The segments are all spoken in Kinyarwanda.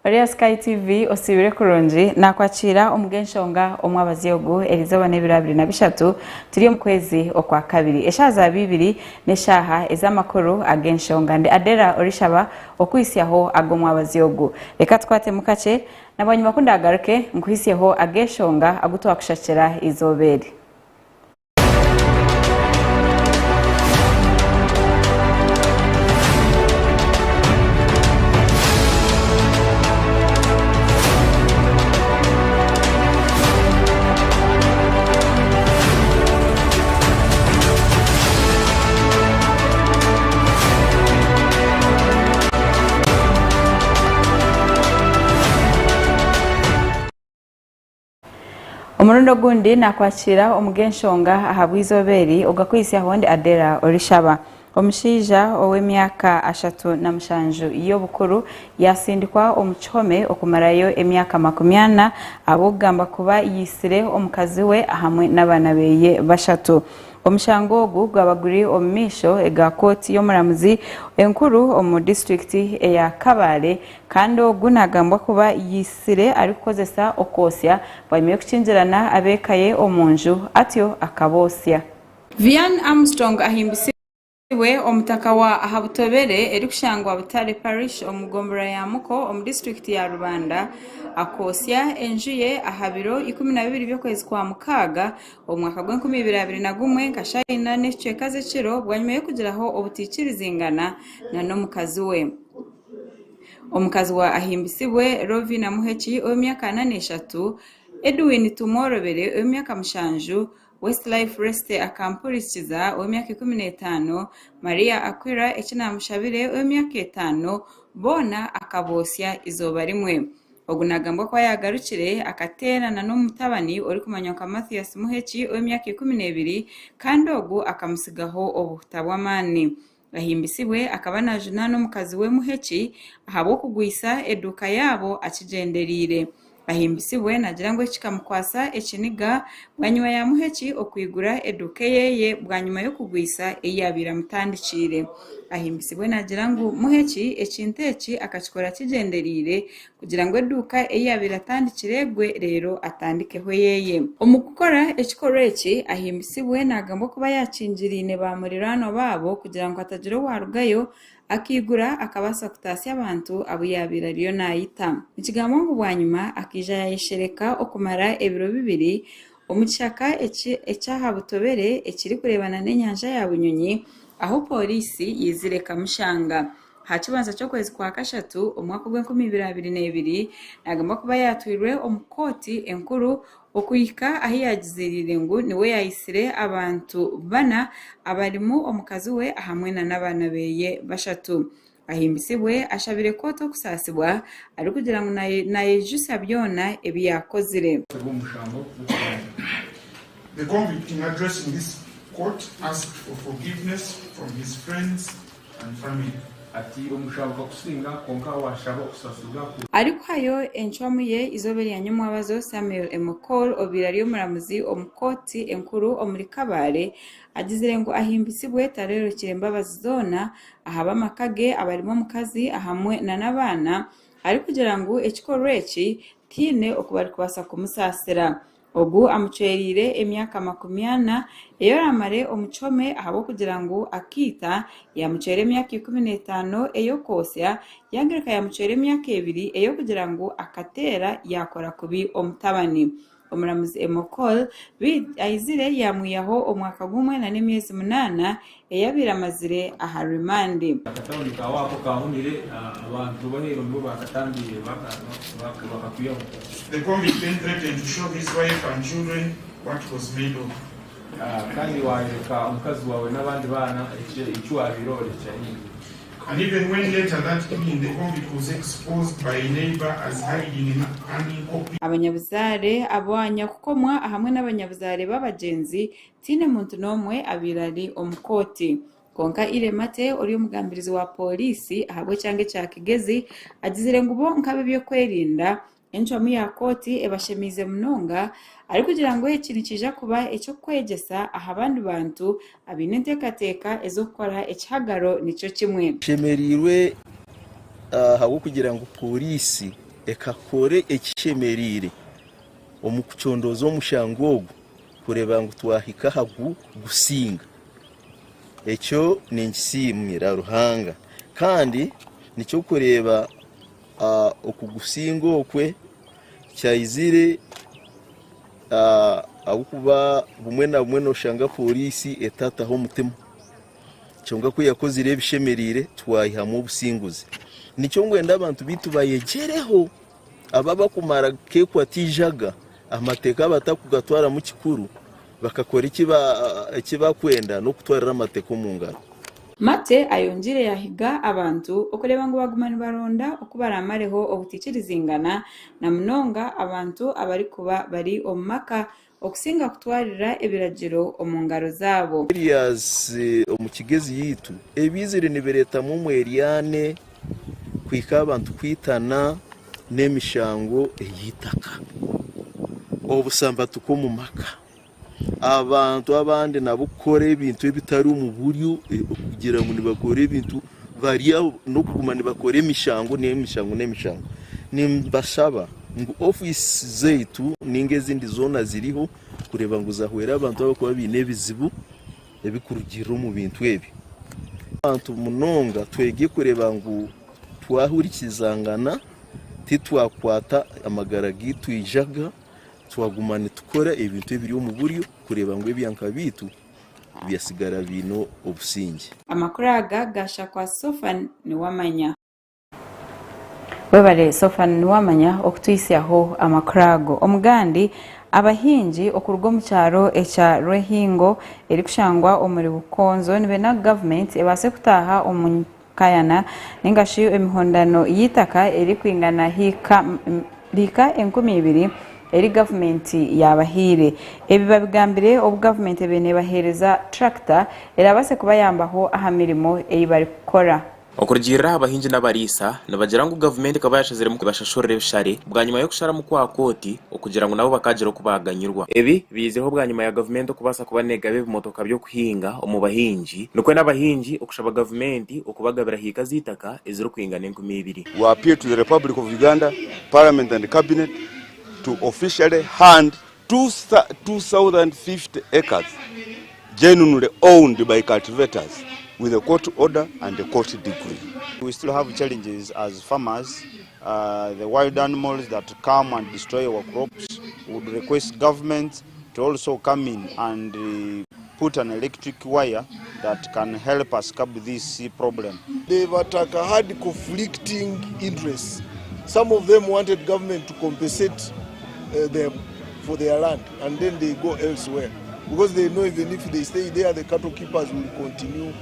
Oria SkyTV osibire kurungi nakwakira umugenshonga omwabaziyogo Elizaba n'ebirabiri na bishatu turi mu kwezi okwa kabiri eshaza bibiri neshaha ezamakuru agenshonga ndi Adellah Orishaba okwisyaho agomwabaziyogo reka twate mukache nabonye bakunda agaruke nkwisyaho ageshonga agutwa kushakira izoberi Umurundo gundi nakwakira umugenshonga ahabwizoberi ugakwisia honde Adellah Orishaba omushija ow'emyaka 37 iyo bukuru yasindikwa omuchome okumarayo emyaka 40 abugamba kuba yisire omukazi we ahamwe n'abana beye bashatu omushango ogu gwabaguri omumisho ega koti y'omuramuzi enkuru omu district eya Kabale kandi ogu nagambwa kuba yisire ari kukozesa okosya bwanyuye kukinjirana abekaye omunju atyo akabosya. Vian Armstrong ahimbisi we omutaka wa ahabutobere eri kushangwa Butare Parish omugombora ya muko omu district ya Rubanda akosya enjuye ahabiro 12 byokwezi kwa mukaga omwaka gwa 2021 kashayina n'ecwekaze kiro bwanyuye kugiraho obutikirizingana na no mukazi we. Omukazi wa ahimbisibwe Rovi na Muhechi omyaka 83 Edwin Tumorobere omyaka 7 Westlife Reste akampurikiza omyaka 15 Maria Akwira ekinamushabire omyaka 5 bona akabosya izoba rimwe ogunagambwa kwa yagarukire akaterana n'umutabani ori kumanyoka Mathias Muhechi omyaka 12 kandi ogu akamusigaho obutabwamani ahimbisibwe akabana juna n'omukazi we Muhechi ahabo kugwisa eduka yabo akigenderire ahimbisibwe nagira ngo ekikamukwasa ekiniga bwanyuma ya Muhechi okwigura eduke yeye bwanyuma yo kugwisa eyabira mutandikire ahimbisibwe nagira ngo Muhechi ekinteki akakikora kigenderire kugira ngo eduka eyabira tandikiregwe rero atandikeho yeye omukukora ekikoreki ahimbisibwe nagambwa kuba yakingirine bamurirano babo kugira ngo atagira warugayo akigura akabasa kutasya abantu abuyabira riyo nayita ikigambo ngo bwanyuma akija yayishereka okumara ebiro bibiri omuchaka echahabutobere ekiri kurebana n'enyanja ya Bunyonyi aho polisi yizireka mushanga hakibanza cyo kwezi kwa kashatu omwaka gwa 2022 nagamba kuba yatwirwe omukoti enkuru okuyika ahi yagizirire ngo niwe yayisire abantu bana abarimu omukazi we ahamwe n'abana beye bashatu ahimbisibwe ashabire koto kusasibwa ari kugira ngo naye jusa byona ebiyakozire. The convict in addressing this court asked for forgiveness from his friends and family. Ariko hayo enchwamuye izoberi ya nyumwabazo Samuel Amakuru obirari omuramuzi omukoti enkuru omuri Kabale agizire ngo ahimbisibwe tarero kirembabazi zona ahaba makage abarimo mukazi ahamwe n'abana ari kugira ngo ekikoreki tine okubari kubasa kumusasira ogu amucerire emyaka 40 eyo ramare omuchome ahabo kugira ngo akita yamucere emyaka 15 eyo kosya yangereka yamucere emyaka 2 eyo kugira ngo akatera yakora kubi omutabani omuramuzi Amakuru ayizire yamuyaho omwaka gumwe na n'emyezi 8 eyabira mazire aha remande akatandika wako kahunire abantu bahero ngo bakatambire bakakuyaho. The convict then threatened to show his wife and children what was made of. Kandi wareka umukazi wawe n'abandi bana icyuabiro cyane. And even when later that evening the convict was exposed by a neighbor as hiding in an copy. Abanyabuzare abanya kukomwa ahamwe n'abanyabuzare babagenzi tine muntu nomwe abirari omukoti konka iremate ori umugambirizi wa polisi ahabwe cyange cyakigezi agizire ngo bo nkabe byo kwerinda enchwamu ya koti ebashemize munonga ari kugira ngo ikintu kija kuba ecyo kwegesa ahabandi bantu abinentekateka ezo gukora ekihagaro nico kimwe shemerirwe hawo kugira ngo polisi ekakore ekishemerire omukuchondoza omushango ogwo kureba ngo twahika hagu gusinga ekyo ninkisimira Ruhanga kandi nicyo kureba okugusinga okwe cyayizire akuba bumwe na bumwe noshanga polisi etataho mutima cyonga ko yakozire bishemerire twayihamu obusinguzi nicyo ngwenda abantu bitu bayegereho ababa kumara kekwa tijaga amateka batakugatwara mu kikuru bakakora ikiba kwenda no kutwarira amateka mu ngaro. Mate ayongire yahiga abantu okureba ngo bagumane baronda okubaramareho obutikirizingana na munonga abantu abari kuba bari omumaka okusinga kutwarira ebiragiro omungaro zabo. Areas omukigezi yitu ebizire nibereta mu mweriane kwika abantu kwitana n'emishango eyitaka obusamba tuko mu maka abantu abandi nabukore ibintu ebitari mu buryo kugira ngo nibakore ibintu varia no kugumana bakore emishango n'emishango nimbashaba ngo office zeitu ningezindi zona ziriho kureba ngo zahwera abantu abakuba binebizibu ebikurugiro mu bintu ebi abantu munonga twege kureba ngo twahurikizangana titwakwata amagara gitu ijaga twagumane tukora ibintu biri mu buryo kureba ngo ebyanka bitu byasigara bino obusingi. Amakuru gasha kwa Sofan niwamanya webale Sofan niwamanya okutwisiaho amakuru omugandi abahingi okurugwa mu cyaro echa Rehingo eri kushangwa omuri bukonzo nibe na government ebase kutaha kayana ningashi emihondano yitaka eri kwingana hika 12 eri government yabahire ebiba bigambire obu government bene bahereza tractor erabase kuba yambaho ahamirimo eyibari gukora okurugirira abahingi n'abarisa nabagira ngo government kaba yashazire mu kubashashorera bishare bwa nyuma yo kushara mu kwa koti okugira ngo nabo bakagera kubaganyirwa ebi bizeho bwa nyuma ya government okubasa kuba negabe bimotoka byo kuhinga omu bahingi nuko n'abahingi okushaba government okubagabira hika zitaka eziro kwingana 12. We appeal to the Republic of Uganda Parliament and Cabinet to officially hand 2,050 acres genuinely owned by cultivators with a court order and a court decree. We still have challenges as farmers. The wild animals that come and destroy our crops would request government to also come in and put an electric wire that can help us curb this problem. They've had conflicting interests. Some of them wanted government to compensate them for their land, and then they go elsewhere because they know even if they stay there, the cattle keepers will continue.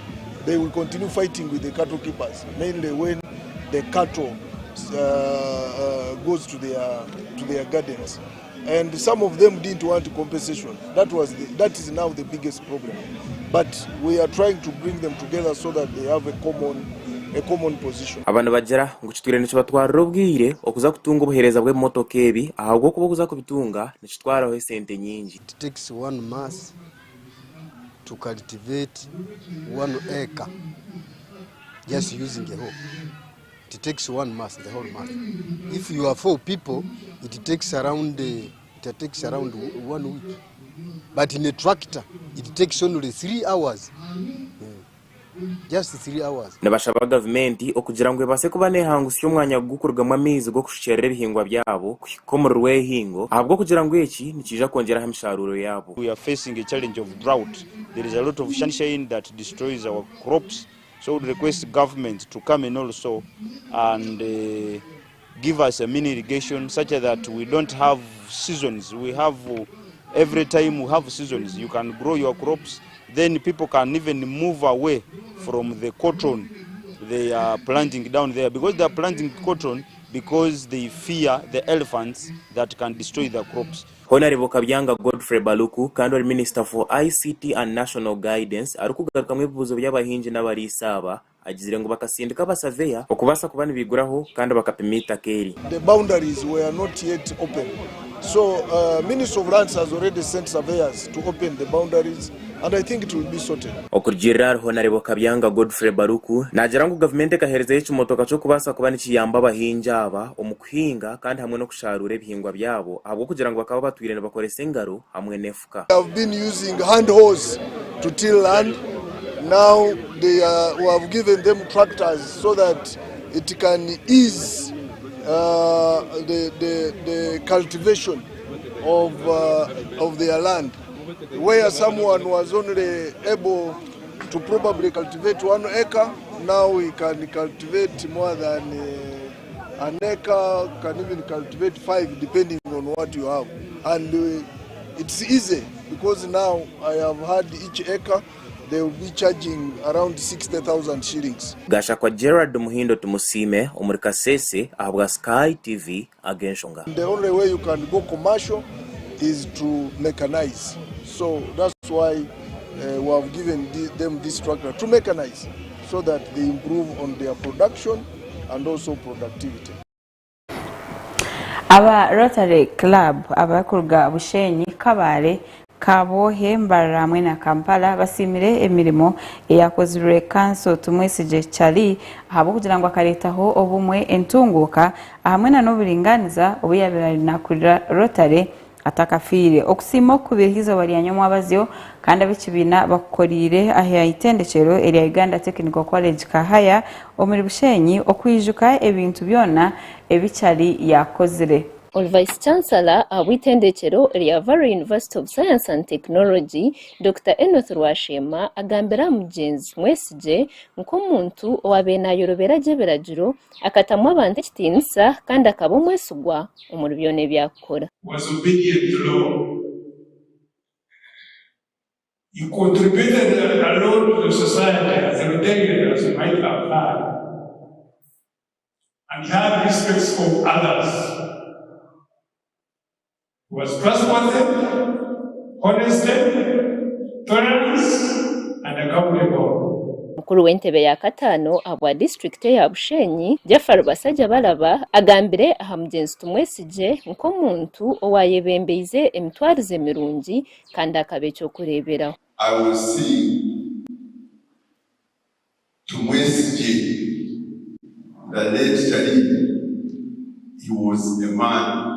They will continue fighting with the cattle keepers, mainly when the cattle goes to their gardens. And some of them didn't want compensation. That is now the biggest problem. But we are trying to bring them together so that they have a common position. Abantu bagera ngo kitwire nico batwarira ubwire okuza kutunga obuhereza bwe motoka ebi ahubwo kuba kuza kubitunga nikitwaraho sente nyingi. It takes 1 month to cultivate 1 acre just using a hoe. It takes 1 month, the whole month. If you are 4 people, it takes around 1 week. But in a tractor, it takes only 3 hours. Just 3 hours. Nabashaba government okugira ngo ebase kuba nehangusi y'umwanya gukurwamo amizi go kusherera ibihingwa byabo kukomorwe hingo ahubwo kugira ngo iki nikija kongera hamisharuro yabo. We are facing a challenge of drought. There is a lot of sunshine that destroys our crops. So we request government to come in also and give us a mini irrigation such that we don't have seasons. We have every time we have seasons. You can grow your crops. Then people can even move away from the cotton they are planting down there because they are planting cotton because they fear the elephants that can destroy their crops. Honorable Kabyanga Godfrey Baluku, Kandori Minister for ICT and National Guidance, arukugaruka mu bibuzo by'abahinji n'abarisaba agizire ngo bakasindika basaveya okubasa kubana biguraho kandi bakapimita keri. The boundaries were not yet open. So Minister of Lands has already sent surveyors to open the boundaries and I think it will be sorted. Okurjira Honorable Kabyanga Godfrey Baruku nagira ngo government ekahereze ikimotoka cyo kubasa kuba nikiyamba abahinja aba omukuhinga kandi hamwe no kusharura ebihingwa byabo ahubwo kugira ngo bakaba batwirene bakore sengaro hamwe nefuka. They have been using hand hoes to till land. Now we have given them tractors so that it can ease the cultivation of their land. Where someone was only able to probably cultivate 1 acre, now we can cultivate more than an acre, can even cultivate 5 depending on what you have. And it's easy because now I have had each acre, they will be charging around 60,000 shillings. Gasha kwa Gerard Muhindo tumusime omurika sese ahabwa SkyTV agenshonga. The only way you can go commercial is to mechanize. So that's why we have given them this tractor to mechanize so that they improve on their production and also productivity. Aba Rotary Club abakurga Bushenyi Kabare Kabohe Mbarara hamwe na Kampala basimire emirimo eyakozwe kanso tumwesije cyali habo kugira ngo akaretaho obumwe entunguka hamwe na n'uburinganiza obuyabirari na kuri Rotary atakafire okusimo kubirihiza bariyanyomwa abazyo kandi abikibina bakorire ahya itendekero eri Uganda Technical College Kahaya omuri Bushenyi okwijuka ebintu byona ebicyali yakozire. Vice Chancellor awitendekero eri Valley University of Science and Technology Dr. Enoth Rwashema agambira mugenzi mwesije nkomuntu owabena yorobera jeberagiro akatamwa abantu kitinisa kandi akabomwesugwa omuri byone byakora. Was obedient to law. You contributed a lot to the society as a Rotarian as you might have had. And you had respect for others. He was trustworthy, honest, tolerant, and accountable. Mukuru w'entebe ya katano abwa district ya Bushenyi Jafar Basajja Balaba agambire aha mugenzi tumwesije nkomuntu owayebembeize emitwarize mirungi kandi akabecyo kureberaho. I will see tumwesije the late Charlie. He was a man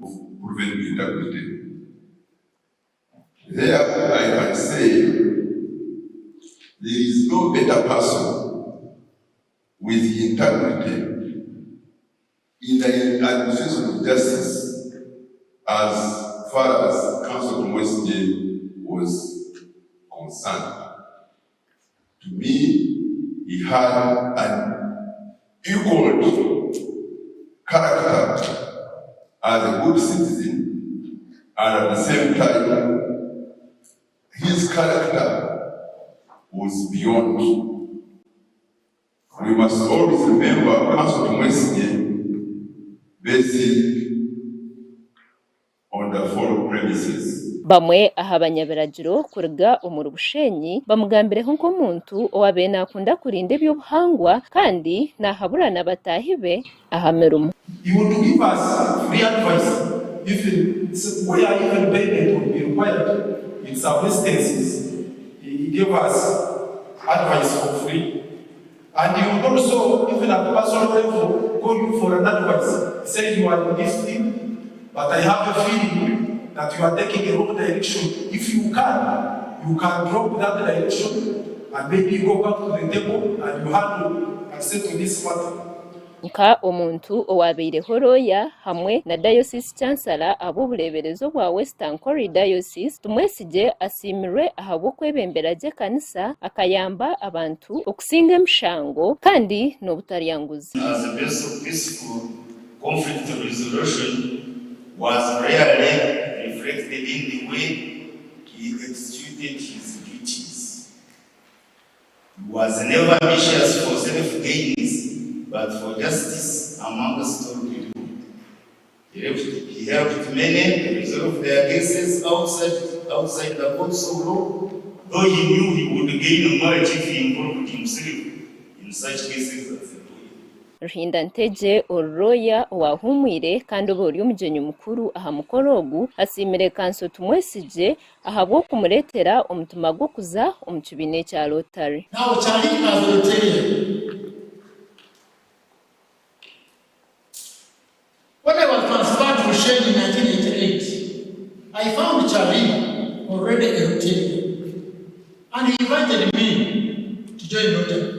of proven integrity. There I can say there is no better person with integrity in the administration of justice as far as Council of West was concerned. To me, he had an equal character as a good citizen, and at the same time, his character was beyond. We must always remember Council of West based on the following premises. Bamwe aha banyaberagiro kurga omuri Bushenyi bamugambireho nkomuntu owabena akunda kurinda ebyobuhangwa kandi nahaburana batahibe aha mirumu. He would give us free advice if we are even payment would be required. In some instances, he gave us advice for free. And he would also, even at personal level, call you for an advice. He said, you are in this thing, but I have a feeling that you are taking a wrong direction. If you can drop that direction and maybe go back to the table and you handle and settle this matter. Nka omuntu owabeire horoya hamwe na Diocese Chancellor abobuleberezo bwa Western Corridor Diocese tumwesije asimirwe ahabo kwebemberaje kanisa akayamba abantu okusinga emishango kandi n'obutariyanguzi. As a base of peaceful conflict resolution was rarely reflected in the way he executed his duties. He was never ambitious for self-gains, but for justice amongst all people. He helped many resolve their cases outside the courts of law, though he knew he would gain much if he involved himself in such cases as a lawyer. Ruhindantege Oroya wahumwire kandi oba ori omugenyi mukuru aha mukoro ogu asimire kanso tumwesije ahabwo kumuletera omutuma gw'okuza omu kibiina ekya Rotary. Now Charlie as a Rotarian. When I was transferred to Shell in 1988, I found Charlie already a Rotarian, and he invited me to join Rotary.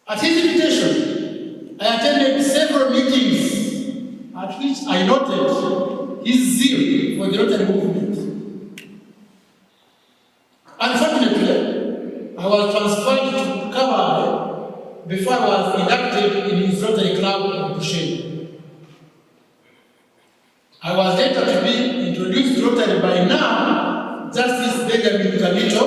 At his invitation, I attended several meetings at which I noted his zeal for the Rotary movement. Unfortunately, I was transferred to Kabale before I was inducted in his Rotary Club in Busheni. I was later to be introduced to Rotary by now Justice Benjamin Kamito,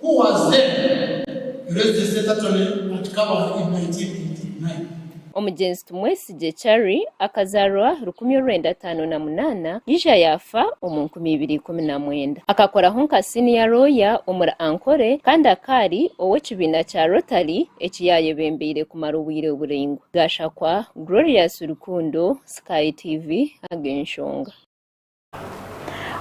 who was then resident attorney at Kabale in 1989. Omugenzi tumwesije Chari akazarwa 1958 yija yafa omu 2019 akakoraho nka senior lawyer omuri Ankore kandi akari ow'ekibiina kya Rotary ekiyayebembeire kumara obwire oburengo gashakwa Glorious Rukundo SkyTV agenshonga.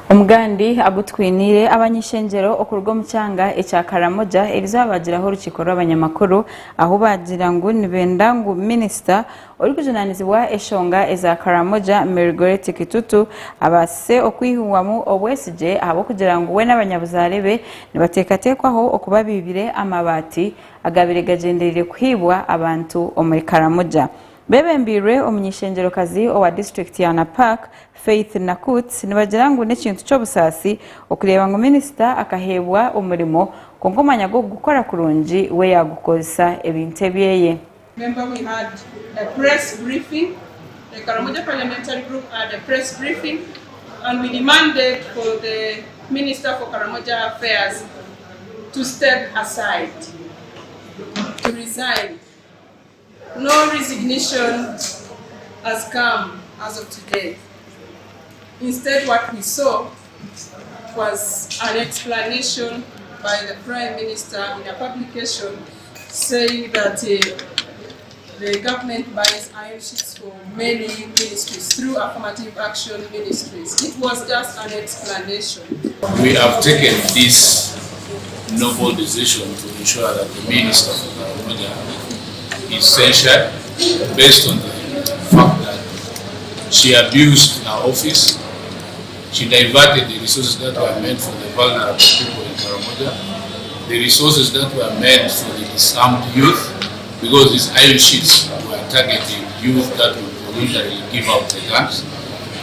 Omugandi agutwinire abanyishengero okurwa omucyanga ekya Karamoja erizabagiraho urukiko rw'abanyamakuru aho bagira ngo nibenda ngo minister ori kujunanizibwa eshonga eza Karamoja Margaret Kitutu abase okwihuwamu obwesije abo kugira ngo we n'abanyabuzarebe nibatekatekwaho okubabibire amabati agabire gagenderire kuhibwa abantu omuri Karamoja. Bebembirwe omunyishengero kazi owa district ya Napak Faith Nakut nibagira ngo n'ekintu cy'obusasi okureba ngo minister akahebwa umurimo konkomanya go gukora kurungi we yagukozesa ebintu byeye. Remember we had a press briefing, the Karamoja Parliamentary Group had a press briefing, and we demanded for the Minister for Karamoja Affairs to step aside, to resign. No resignation has come as of today. Instead, what we saw was an explanation by the Prime Minister in a publication saying that the government buys iron sheets for many ministries through affirmative action ministries. It was just an explanation. We have taken this noble decision to ensure that the Minister for Karamoja is censured based on the fact that she abused her office, she diverted the resources that were meant for the vulnerable people in Karamoja, the resources that were meant for the disarmed youth, because these iron sheets were targeting youth that would voluntarily give out their guns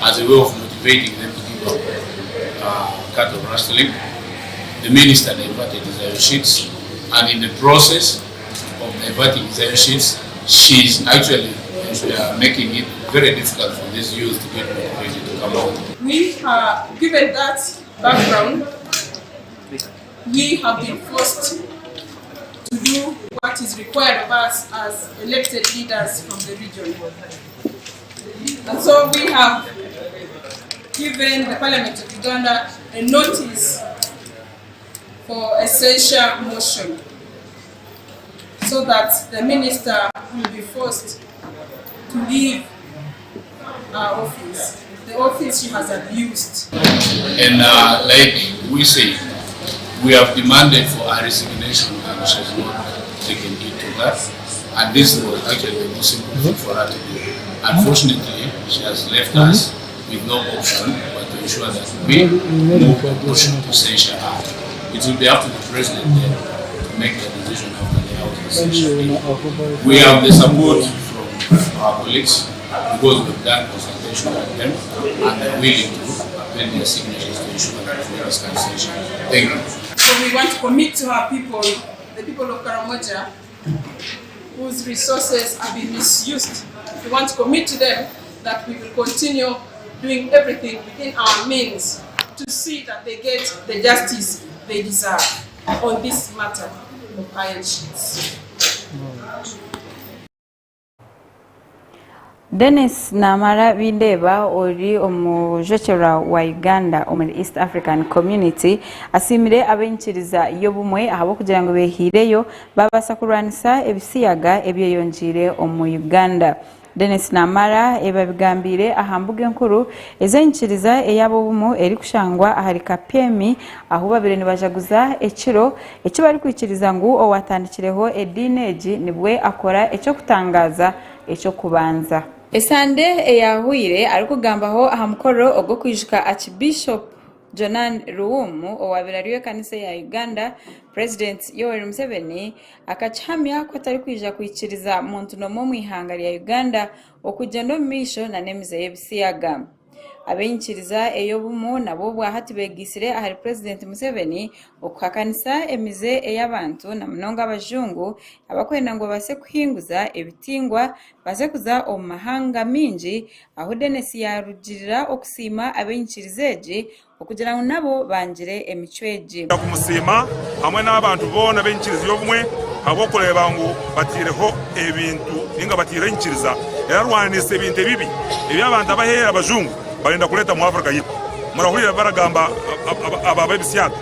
as a way of motivating them to give up cattle rustling. The minister diverted these iron sheets, and in the process of diverting these iron sheets, she's actually making it very difficult for these youth to get motivated to come out. We have, given that background, we have been forced to do what is required of us as elected leaders from the region. And so we have given the Parliament of Uganda a notice for a censure motion so that the minister will be forced to leave our office, the office she has abused. And like we say, we have demanded for her resignation and she has not taken it to that. And this was actually the most simple thing for her to do. Unfortunately, she has left us with no option but to ensure that we move a motion to censure her. It will be up to the president then to make the decision after the House of censure. We have the support from our colleagues because we've done consultation with them and they're willing to append their signatures to ensure that we can censure. Thank you. So we want to commit to our people, the people of Karamoja, whose resources have been misused. We want to commit to them that we will continue doing everything within our means to see that they get the justice they deserve on this matter of iron sheets. Dennis Namara Bindeba ori omujekera wa Uganda omuri East African Community asimire abenchiriza yobumwe ahabo kugira ngo behireyo babasa kurwanisa ebisiyaga ebyeyonjire omu Uganda. Dennis Namara ebabigambire ahambuge nkuru ezenchiriza eyabo bumu eri kushangwa ahari kapyemi aho babire nibajaguza ekiro bari kwikiriza ngo owatandikireho edineji nibwe akora eco kutangaza eco kubanza. Esande eyahuire arikugambaho ahamukoro ogwo kwijuka Archbishop Jonan Ruumu owabirariwe kanisa ya Uganda President Yoweri Museveni akachahamya ko atari kwija kwikiriza muntu nomo mwihanga ya Uganda okugenda misho na nemize yebisiyaga. Abenchiriza eyobumu nabo bwahati begisire ahari President Museveni okuhakanisa emize eyabantu na mnonga abajungu abakwenda ngo base kuhinguza ebitingwa base kuza omahanga minji aho Dennis yarugirira okusima abenchirizeji okugira ngo nabo banjire emicweji kumusima hamwe n'abantu bona benchiriza yobumwe abo kureba ngo batireho ebintu ninga batire enchiriza yarwanise ebintu bibi ebyabantu abahera abajungu balenda kuleta mu Afrika yipo murahurira baragamba ababebisiyaga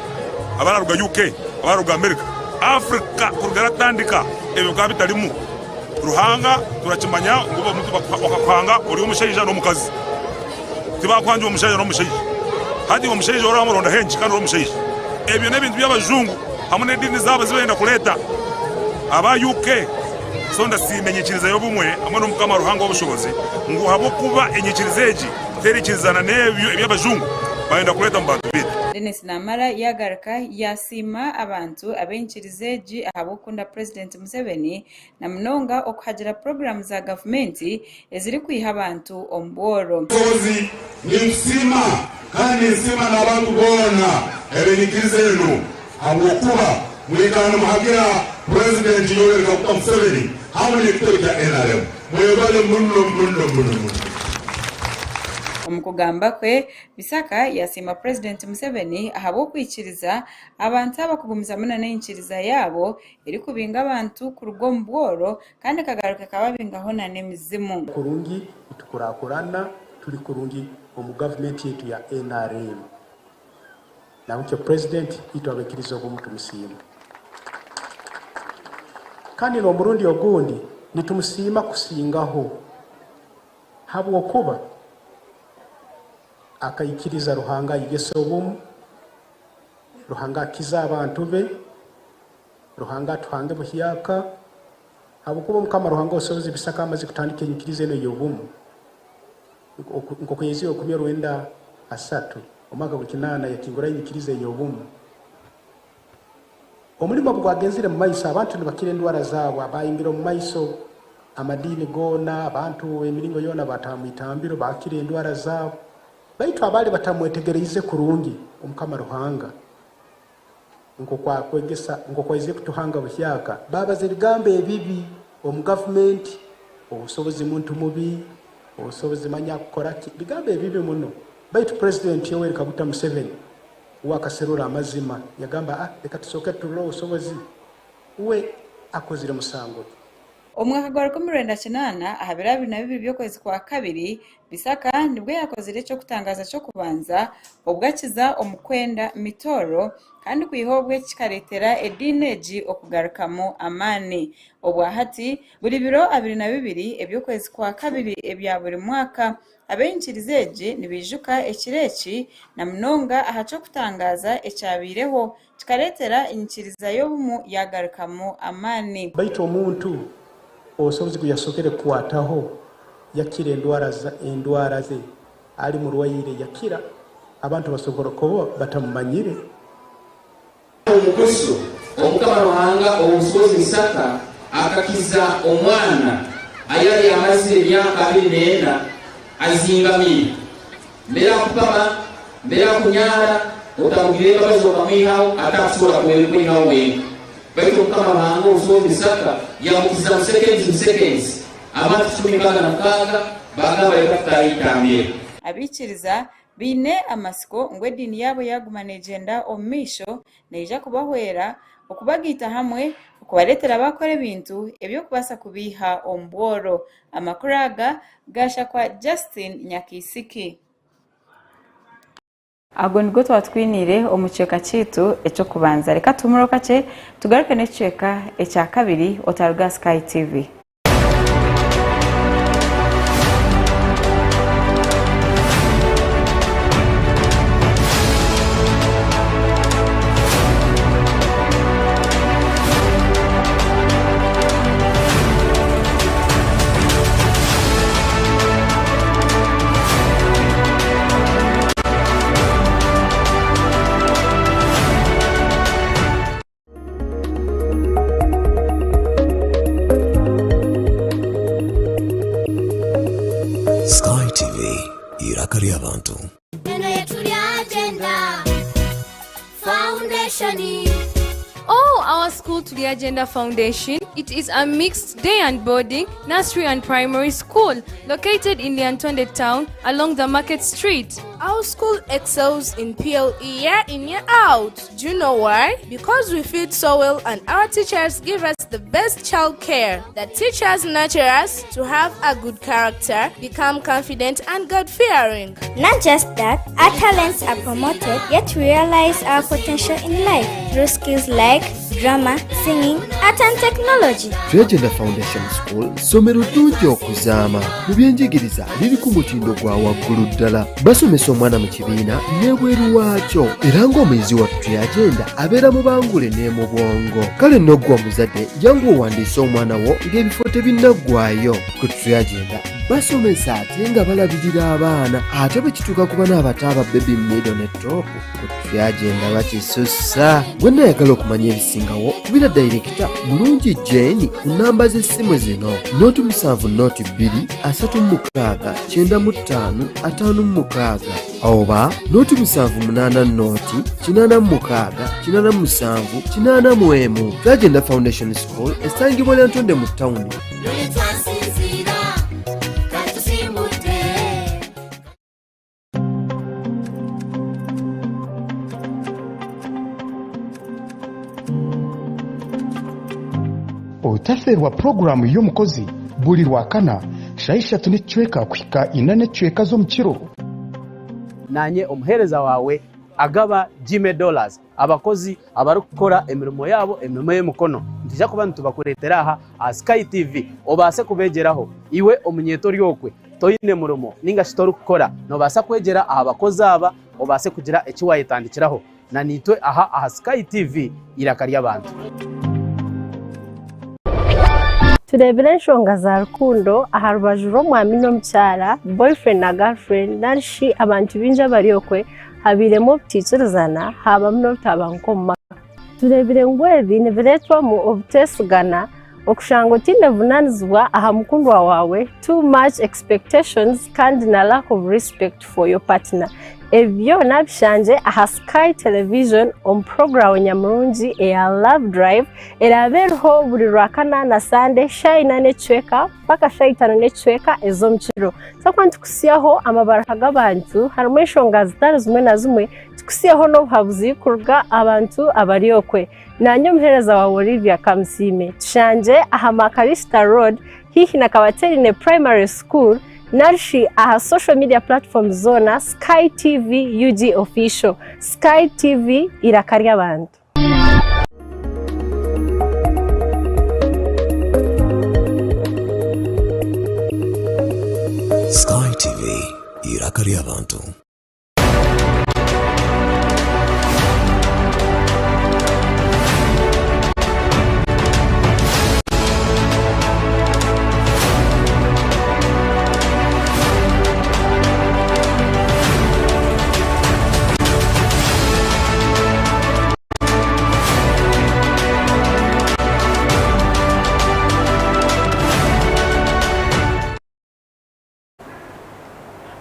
abararuga UK abaruga America Afrika kurugara tandika ebyo kabitalimu ruhanga turakimanya ngo omuntu bakakwanga uri umushaija no mukazi tibakwanje umushaija no mushaija hadi umushaija ora amuronda henji kandi uri umushaija ebyo nebintu by'abajungu hamwe n'edini zabo zibenda kuleta aba UK so ndasimenyekiriza yobumwe hamwe n'umukama ruhanga w'ubushobozi ngo habo kuba enyikirizeji terikizana nebyo eby'abajungu bayenda kuleta mu bantu bitu. Dennis Namara yagaraka yasima abantu abenchirizeji ahabukunda President Museveni na mnonga okuhagira program za government eziri kwiha abantu omboro. Sozi nimsima kandi nsima n'abantu bona ebenyikirizeeno abokuba mwekana muhagira President Yoweri Museveni hamwe n'ekitebe kya NRM mwebale muno. Omukugamba kwe bisaka yasima President Museveni ahabo kwikiriza abantu abakugumiza muna n'enchiriza yabo eri kubinga abantu ku rugo mbworo kandi kagaruka kababingaho na nemizimu kurungi tukurakurana turi kurungi mu government yetu ya NRM na uche President itwabekiriza obumuntu musima kandi no Burundi ogundi nitumusima kusingaho habo kuba akayikiriza ruhanga yigese obumu ruhanga kiza abantu be ruhanga tuhange buhyaka abukuba mukama ruhanga osobozi bisaka amaze kutandika enyikirize no yobumu ngo kwezi okumya rwenda asatu omwaka gukinana yakingura enyikirize yobumu omulimo bwagenzire mu maiso abantu nibakire ndwara zabo abayimbiro mu maiso amadini gona abantu emiringo yona batamwitambiro bakire ndwara zabo baitu abali batamwetegereize kurungi omukama ruhanga ngo kwaize kutuhanga buhyaka babaze bigambe ebibi omu government obusobozi muntu mubi obusobozi manya kukora bigambe ebibi muno baitu President Yoweri Museveni wakaserura amazima yagamba reka tusoke tulo obusobozi we akozire musango. Omwaka gwa 2009 ahabira 22 byokwezi kwa kabiri bisaka nibwo yakozire cyo kutangaza cyo kubanza obwakiza omukwenda mitoro kandi kwihobwe kikaretera edineji okugarukamo amani obwahati buri biro 22 ebyokwezi kwa kabiri ebya buri mwaka abenchirizeji nibijuka ekireki na mnonga ahacho kutangaza ekyabireho kikaretera inyikiriza yobumu yagarukamo amani baitu omuntu osobozi kuyasokere kuwataho yakire endwara ze ali mu rwayire yakira abantu basobora ko batamumanyire omukristo omukama ruhanga obusobozi bisaka akakiza omwana ayali amaze emyaka 24 azingamire mbere akupama mbere akunyara otamugire bazoka mwihawo atakusobola kwerekwenawo wenga baitu omukama ruhanga obusobozi bisaka yamukiza mu seconds abantu 16 bagamba yakatayitambire abikiriza bine amasiko ngo edini yabo yagumana egenda omisho neija kubahwera okubagita hamwe kubaletera bakora ebintu ebyo kubasa kubiha ombworo. Amakuru aga gasha kwa Justin Nyakisiki. Ago nibwo twatwinire omuceka kitu eco kubanza. Reka tumuroka ce tugaruke n'eceka eca kabiri otaruga SkyTV. SkyTV irakari abantu. Oh, our school to the Agenda Foundation. It is a mixed day and boarding, nursery and primary school located in Liantonde town along the Market Street. Our school excels in PLE year in year out. Do you know why? Because we feed so well and our teachers give us the best child care. The teachers nurture us to have a good character, become confident and God-fearing. Not just that, our talents are promoted, yet we realize our potential in life through skills like drama, singing, art and technology. Agenda Foundation School somero ddungi okuzaama mu byenjigiriza liri ku mutindo gwa waggulu ddala. Basomesa omwana mu kibiina n'ebweru waakyo era ng'omuyizi wa Agenda abeera mu bangule ne mu bwongo. Kale nno ggwe omuzadde jangu owandiise omwana wo ng'ebifo tebinnaggwaayo. Ku Agenda basomesa ate nga balabirira abaana ate bwe kituuka ku bana abato aba baby middle ne top ku Agenda bakisussa. Bwe nayagala okumanya ebisingawo kubira director mulungi Jane ku namba z'essimu zino 07-236-95-56 oba 07-886-87-81. Agenda Foundation School esangibwa Lyantonde mu tawuni. Otaferwa programu y'omukozi buli lwakana shaisha tunechweka kuhika 4 n'echweka z'omukiro. Nanye omuhereza wawe agaba $10 abakozi abari gukora emirimo yabo emirimo y'emukono ntija kuba ntubakuretera aha SkyTV obase kubegeraho iwe omunyeto ryokwe toyine murumo ninga shitori gukora no basa kwegera abakozi aba obase kugira ekiwayitandikiraho na nitwe aha SkyTV irakari abantu. Turebere enshonga za rukundo aha rubaju rw'omwami n'omukyara boyfriend na girlfriend narishi abantu binja bariokwe habiremo obutikirizana habamu n'obutaba mu maka. Turebere ngu ebi nibiretwamu obutesigana okushanga otindevunanizibwa aha mukundwa wawe, too much expectations kandi na lack of respect for your partner. Ebyo nabishanje aha Sky Television on program nyamurungi eya Love Drive eraberho buri rwakana na Sunday shayina n'echweka paka shayitana n'echweka ezomukiro. Sakwa tukusiyaho amabaraka g'abantu harimo enshonga zitari zimwe na zimwe tukusiyaho n'obuhabuzi kurga abantu abariokwe. Nanyo muhereza wa Olivia Kamsime tushanje aha Makarista Road hihi na Kabaterine Primary School narishi aha social media platform zona SkyTV UG official. SkyTV irakari abantu. SkyTV irakari abantu.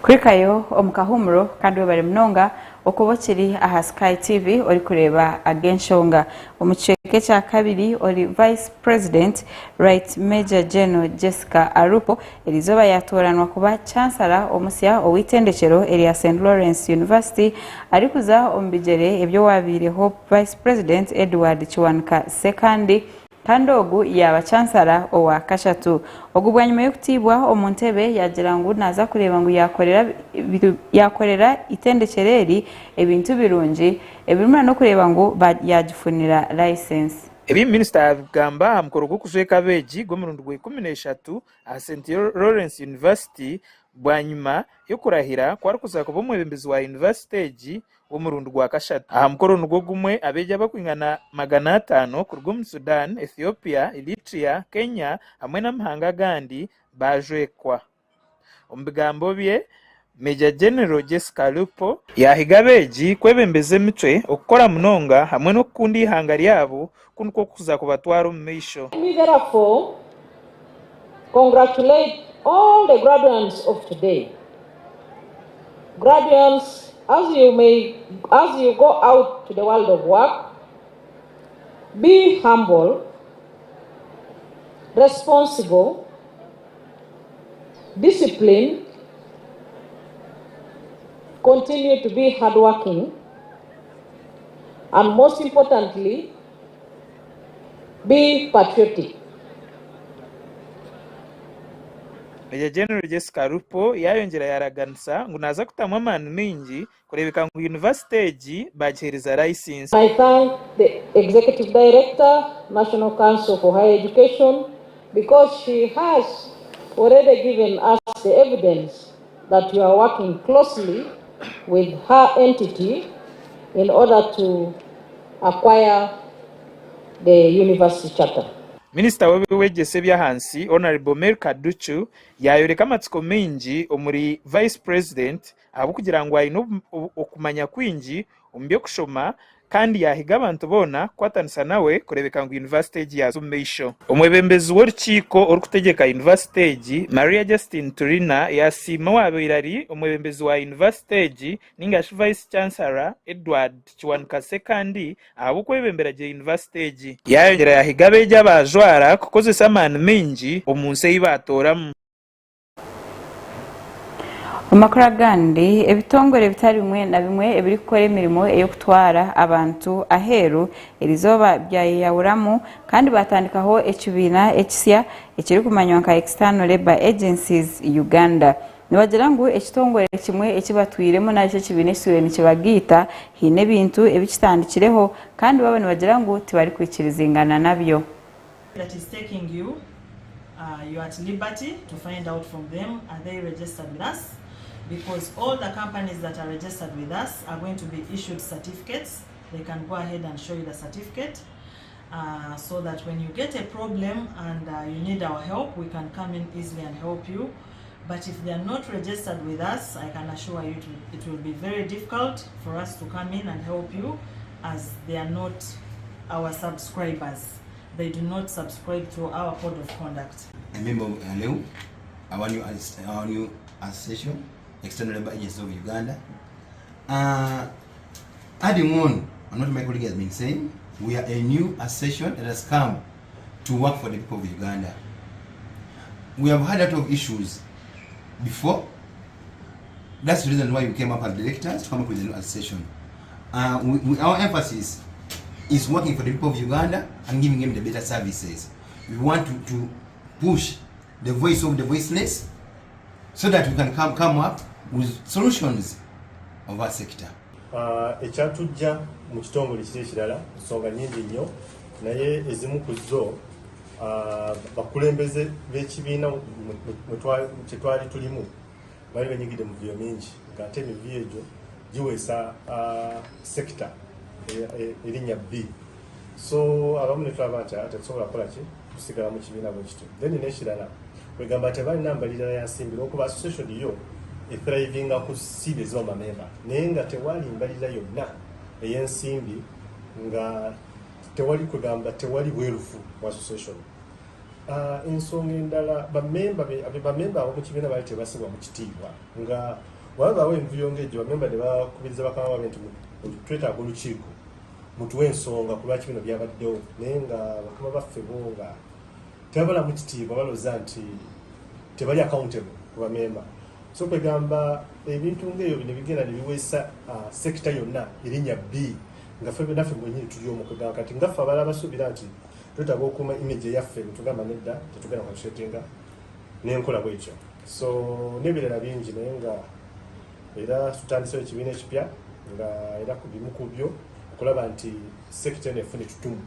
Kurikayo omukahumuro kandi bari mnonga okubokiri aha SkyTV ori kureba agenshonga omucheke cya kabiri ori Vice President Right Major General Jessica Arupo elizoba yatoranwa kuba Chancellor omusya owitendekero eri St Lawrence University arikuza ombijere ebyo wabireho Vice President Edward Chiwanuka Sekandi kandi ogu yaba chansara owa kashatu ogu bwanyuma yo kutibwa omuntebe yagira ngu naza kureba ngu yakorera itendekereri ebintu birungi ebirumana no kureba ngu yagifunira license. Ebi Minister agamba amukoro gukujeka beji gomurundi gwe 13 a St Lawrence University bwanyuma yo kurahira kwari kuzakuba omwebembezi wa university omurundi gwa kashatu aha mukoro nugwo gumwe abeja bakwingana 500 kurugwa mu Sudan, Ethiopia, Eritrea, Kenya hamwe n'amahanga gandi bajwekwa. Ombigambo bye Major General Jessica Lupo yahiga beji kwebembeza emitwe okukora munonga hamwe n'okukundi ihanga lyabo kunko kuza kubatwara mu meisho. We therefore congratulate all the graduates of today. Graduates, as you go out to the world of work, be humble, responsible, disciplined, continue to be hardworking, and most importantly, be patriotic. Major General Jessica Lupo yayongera yaraganisa ngo naza kutamwa amani mingi kurebeka ngo university bagihereza license. I thank the Executive Director, National Council for Higher Education, because she has already given us the evidence that you are working closely with her entity in order to acquire the university charter. Minister w'ebijese bya hansi Honorable Mary Kaduchu yayoreka amatsiko mingi omuri Vice President abo kugira ngo ayino okumanya kwingi ombyo kushoma kandi yahiga abantu bona kwatanisa nawe kurebeka ngo university yazo meisho. Omwebembezi w'orukiko orukutegeka university Maria Justin Turina yasima wabirari omwebembezi wa university ninga Vice Chancellor Edward Chiwankase kandi abo kwebembera je university yayongera yahiga beja bajwara kukozesa amani mingi omunsi ibatoramu. Amakuru gandi ebitongore bitari bimwe na bimwe ebiri gukora imirimo yo kutwara abantu aheru erizoba byayawuramu kandi batandikaho ekibina ekisya ekiri kumanywa nka External Labor Agencies Uganda. Nibagira ngo ekitongore kimwe ekibatwiremo nakyo kibine siwe nikibagita hine bintu ebikitandikireho kandi baba nibagira ngo tibari kwikirizingana nabyo. That is taking you are at liberty to find out from them, are they registered with us? Because all the companies that are registered with us are going to be issued certificates. They can go ahead and show you the certificate so that when you get a problem and you need our help, we can come in easily and help you. But if they are not registered with us, I can assure you it will be very difficult for us to come in and help you, as they are not our subscribers. They do not subscribe to our code of conduct. A member of ALEU, our new association, External Labor Agencies of Uganda. Adding on what my colleague has been saying, we are a new association that has come to work for the people of Uganda. We have had a lot of issues before. That's the reason why we came up as directors to come up with a new association. Our emphasis is working for the people of Uganda and giving them the better services. We want to push the voice of the voiceless so that we can come up with solutions of our sector. Ekyatujja mu kitongole kiri ekirala nsonga nnyingi nnyo naye ezimu ku zo bakulembeze b'ekibiina kye twali tulimu bali benyigidde mu viyo mingi ng'ate emiviyo egyo giweesa sekita erinnya B. So abamu ne tulaba nti ate tusobola kukola ki tusigala mu kibiina bwe kityo. Then n'ekirala kwegamba tebalina mbalirira ya nsimbi olwokuba association yo ethrivinga ku ssiibe z'omamemba naye nga tewali mbalirira yonna ey'ensimbi nga tewali kwegamba tewali bwerufu mu association. Ensonga endala bamemba ab'omu kibiina baali tebasibwa mu kitiibwa nga wabaawo envuyo ng'egyo bamemba ne bakubiriza bakama babe nti twetaaga olukiiko mutuwe ensonga ku lwaki bino byabaddewo naye nga bakama baffe bo nga tebabala mu kitiibwa balooza nti tebali accountable ku bamemba. So kwegamba ebintu ng'ebyo bino bigenda ne biweesa sekita yonna erinnya B nga ffe naffe mwenyini tuli omu kwegamba kati ngaffe abalala basuubira nti twetaaga okuuma image yaffe netugamba nedda tetugenda kushootinga n'enkola bwekyo. So n'ebirala bingi naye nga era tutandisewo ekibiina ekipya nga era bimu ku byo okulaba nti sekita eno efuna ettutumu.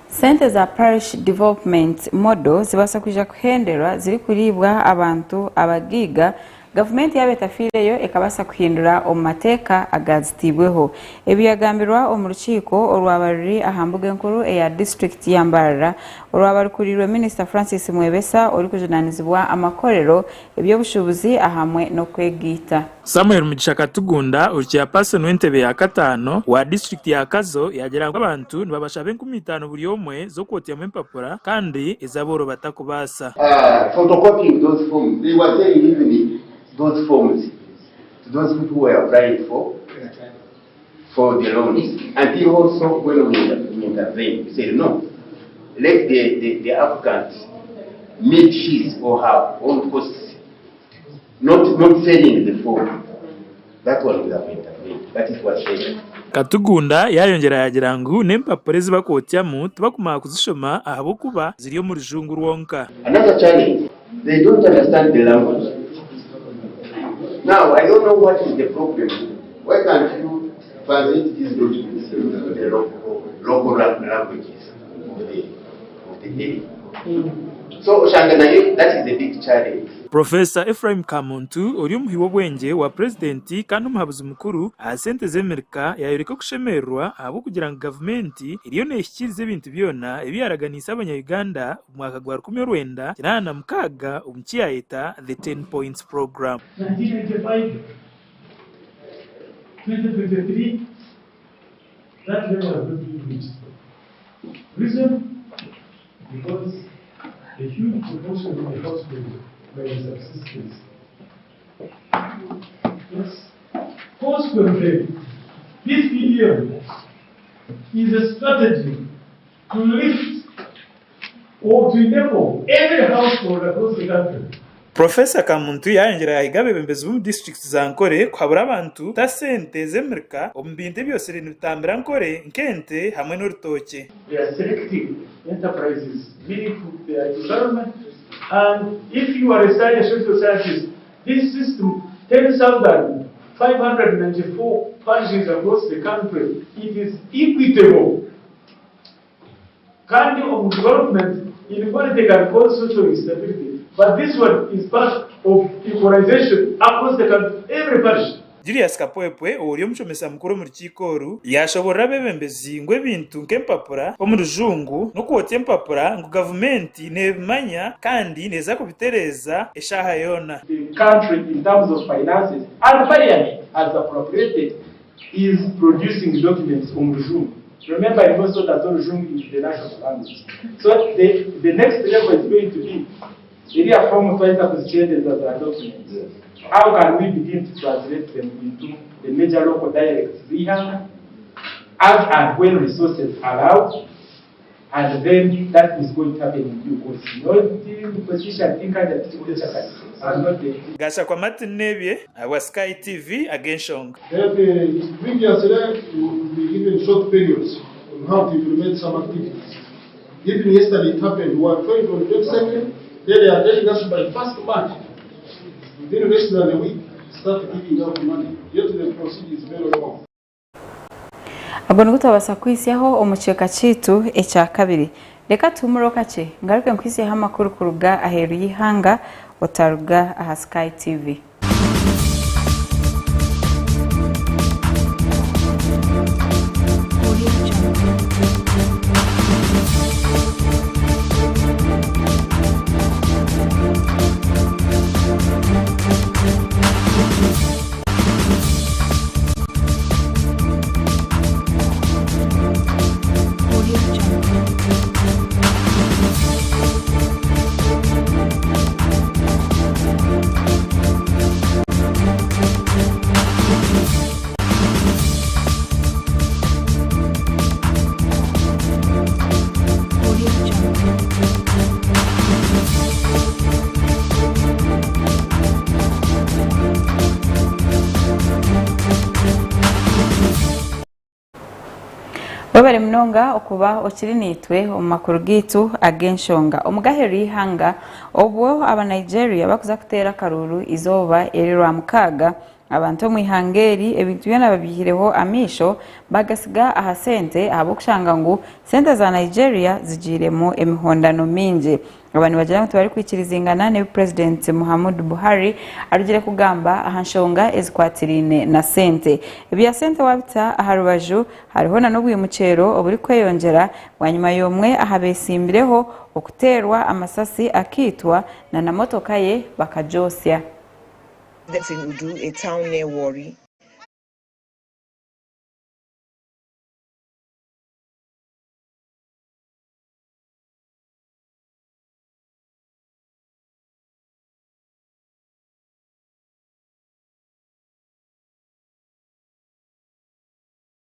Sente za parish development model zibasa kuja kuhenderwa ziri kuribwa abantu abagiga gavumenti yabetafireyo ekabasa kuhindura omumateeka agazitibweho. Ebyagambirwa omu rukiiko olwabariri ahambuga enkuru eya district ya Mbarara olwabarukurirwe Minister Francis Mwebesa ori kujunanizibwa amakorero ebyobushubuzi ahamwe n'okwegiita. Samuel Mugisha Katugunda chairperson w'entebe ya katano wa district ya Kazo yagira ngo abantu nibabasha 15 buri omwe zo kwotya empapura kandi ezaboro batakubasa. Photocopying those forms, they were saying even those forms to those people who were applying for the loans. Until also when we intervened, we said no, let the applicant meet his or her own costs, not selling the form. That one we have intervened. That is what said. Katugunda yayongera yagira ngo n'empapuro zibakotyamu tubakumara kuzishoma ahabo kuba ziriyo mu rujungu rwonka. Another challenge, they don't understand the language. Now, I don't know what is the problem. Why can't you translate these documents into the local languages of the area? So, Shanganaye, that is the big challenge. Professor Ephraim Kamuntu ori umuhiwo bwenge wa presidenti kandi umuhabuzi mukuru asente z'Amerika yayoreka kushemerwa abo kugira ngo government iriyo neshikirize ibintu byona ebyaraganisa abanya-Uganda umwaka gwa 19 kirana mukaga umukiyayeta the 10 points program. 1995, 2023, that level has not been reached. Reason? Because a huge proportion of the household by subsistence. Yes. Consequently, this billion is a strategy to lift or to enable every household across the country. Professor Kamuntu yayongera yahigabe bembezi mu district za Nkore kwabura abantu ta sente z'Amerika ombinte byose rino bitambira Nkore nkente hamwe n'urutoke. We are selecting enterprises meaningful to their environment. And if you are a social scientist, this system, 10,594 parishes across the country, it is equitable kind of development in political and social stability. But this one is part of equalization across the country, every parish. Julius Kapwepwe uriyo mushomesa mukuru mu rukikoru yashobora bebembezi ngo ebintu nk'empapura mu rujungu no kwotya empapura ngo government nebimanya kandi neza kubitereza eshaha yona. The country in terms of finances and parliament as appropriated is producing documents on rujungu. Remember, I also that rujungu is the national language. So the next level is going to be area form twice as changes as our documents. How can we begin to translate them into the major local dialects we have, as and when resources allow, and then that is going to happen in due course. Not the position thinker that are not the. Gasha kwa matinebye wa SkyTV againshong. Previously, we given short periods on how to implement some activities. Even yesterday it happened. We were trying on the 22nd. Then they are telling us by 1st March. Then less than a week, start giving out money. Yet the procedure is very long. Abone gutabasa kwisiyaho omuceka citu eca kabiri. Reka tumuroka ce ngaruke nkwisiyaho amakuru kuruga aheru yihanga otaruga aha SkyTV. webare mnonga okuba okirinitwe omakuru gitu agenshonga omugaheri hanga obwo aba Nigeria bakuza kutera karuru izoba erirwa mukaga abantu mu ihangeri ebintu byona babihireho amisho bagasiga aha sente abo kushanga ngo sente za Nigeria zigiremo emihondano minje abantu bagira ngo bari kwikiriza ne President Muhammadu Buhari arugire kugamba ahanshonga ezikwatirine na sente ibya sente wabita aharubaju hariho na n'ubwi mucero oburi kweyongera wanyuma yomwe ahabesimbireho okuterwa amasasi akitwa na motoka ye bakajosya. That's in Udu, a town near Warri.